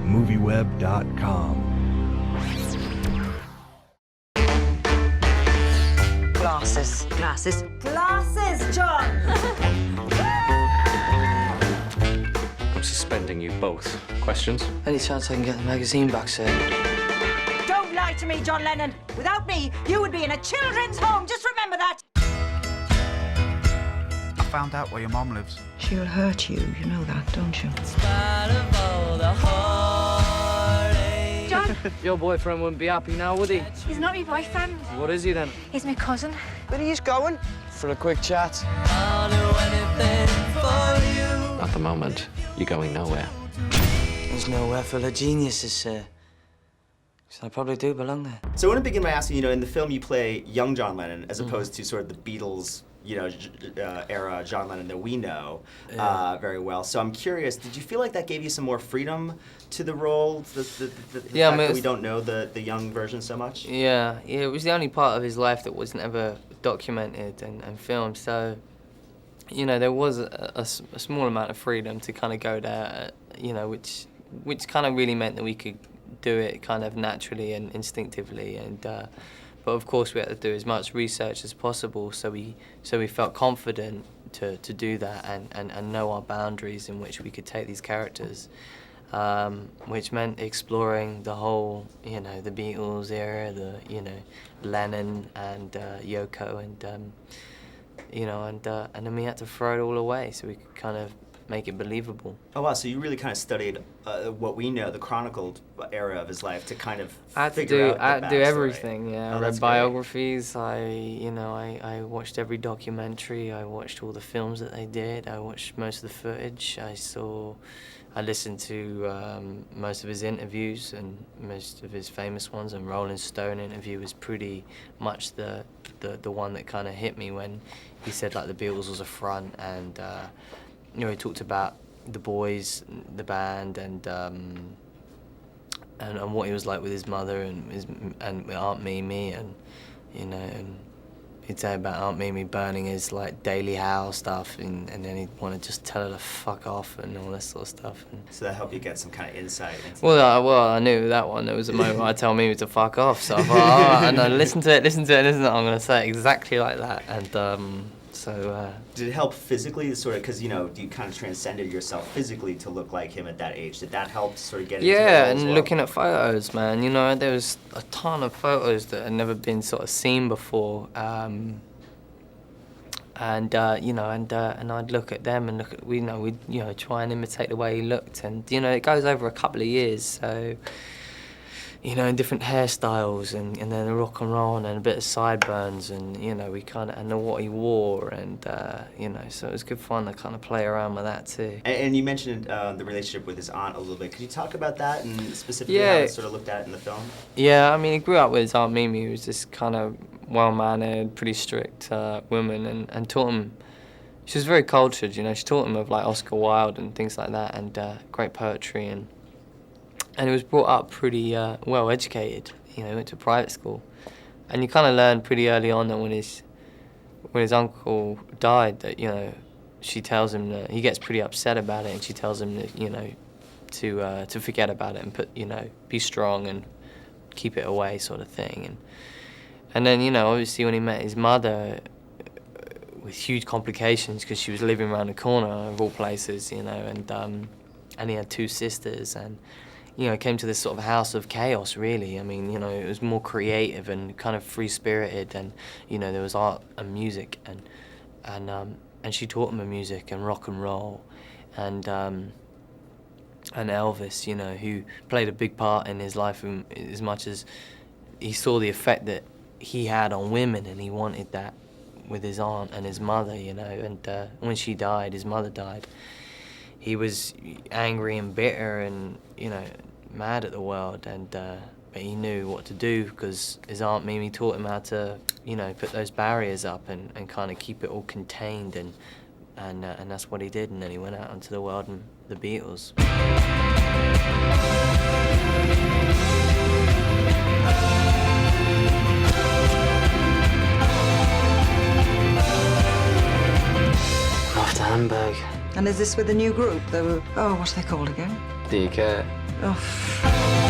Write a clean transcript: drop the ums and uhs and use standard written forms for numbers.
MovieWeb.com. Glasses. Glasses. Glasses, John! I'm suspending you both. Questions? Any chance I can get the magazine back, sir? Don't lie to me, John Lennon. Without me, you would be in a children's home. Just remember that. I found out where your mom lives. She'll hurt you, you know that, don't you? John, Your boyfriend wouldn't be happy now, would he? he's not my boyfriend. What is he then? He's my cousin. Where are you going? For a quick chat. At the moment, you're going nowhere. There's nowhere full of geniuses, sir. So I probably do belong there. So I want to begin by asking, in the film you play young John Lennon as opposed to sort of the Beatles, era John Lennon that we know very well. So I'm curious, did you feel like that gave you some more freedom to the role? The fact that we don't know the young version so much? Yeah, it was the only part of his life that wasn't ever documented and filmed. So, there was a small amount of freedom to kind of go there, which kind of really meant that we could do it kind of naturally and instinctively. And but of course we had to do as much research as possible, so we felt confident to do that and know our boundaries in which we could take these characters, which meant exploring the whole, the Beatles era, Lennon and Yoko, and and then we had to throw it all away so we could kind of make it believable. Oh wow! So you really kind of studied what we know, the chronicled era of his life, to kind of I had to figure out do the backstory. everything. Yeah, Oh, I that's read great. biographies. I watched every documentary. I watched all the films that they did. I watched most of the footage. I listened to most of his interviews and most of his famous ones. And Rolling Stone interview was pretty much the one that kind of hit me when he said like the Beatles was a front, and he talked about the boys, the band, and what he was like with his mother and Aunt Mimi, and and he'd say about Aunt Mimi burning his like Daily Howl stuff, and then he'd want to just tell her to fuck off and all this sort of stuff. And So that helped you get some kind of insight into I knew that one. There was a moment where I tell Mimi to fuck off, so I thought, all right, no, listen to it. I'm going to say it exactly like that, and so. Did it help physically, sort of, because you kind of transcended yourself physically to look like him at that age? Did that help sort of get into the role as and well? looking at photos, man, there was a ton of photos that had never been sort of seen before, and I'd look at them and look at we'd try and imitate the way he looked, and it goes over a couple of years, so. In different hairstyles and then the rock and roll and then a bit of sideburns and we kind of and what he wore and so it was good fun to kind of play around with that too. And you mentioned the relationship with his aunt a little bit. Could you talk about that and specifically how it's sort of looked at in the film? Yeah, I mean, he grew up with his Aunt Mimi, who was this kind of well-mannered, pretty strict woman, and taught him. She was very cultured, She taught him of like Oscar Wilde and things like that, and great poetry and he was brought up pretty well educated. He went to private school, and you kind of learned pretty early on that when his uncle died, that she tells him that he gets pretty upset about it, and she tells him that to forget about it and put be strong and keep it away, sort of thing. And then obviously when he met his mother, with huge complications because she was living around the corner of all places, and he had two sisters and. Came to this sort of house of chaos, really. I mean, it was more creative and kind of free-spirited, and, there was art and music, and she taught him the music and rock and roll, and Elvis, who played a big part in his life as much as he saw the effect that he had on women, and he wanted that with his aunt and his mother, and when she died, his mother died, he was angry and bitter and, mad at the world, and but he knew what to do because his Aunt Mimi taught him how to, put those barriers up and kind of keep it all contained, and that's what he did, and then he went out into the world and the Beatles. Off to Hamburg. And is this with the new group? Oh, what's they called again? DK. Oh.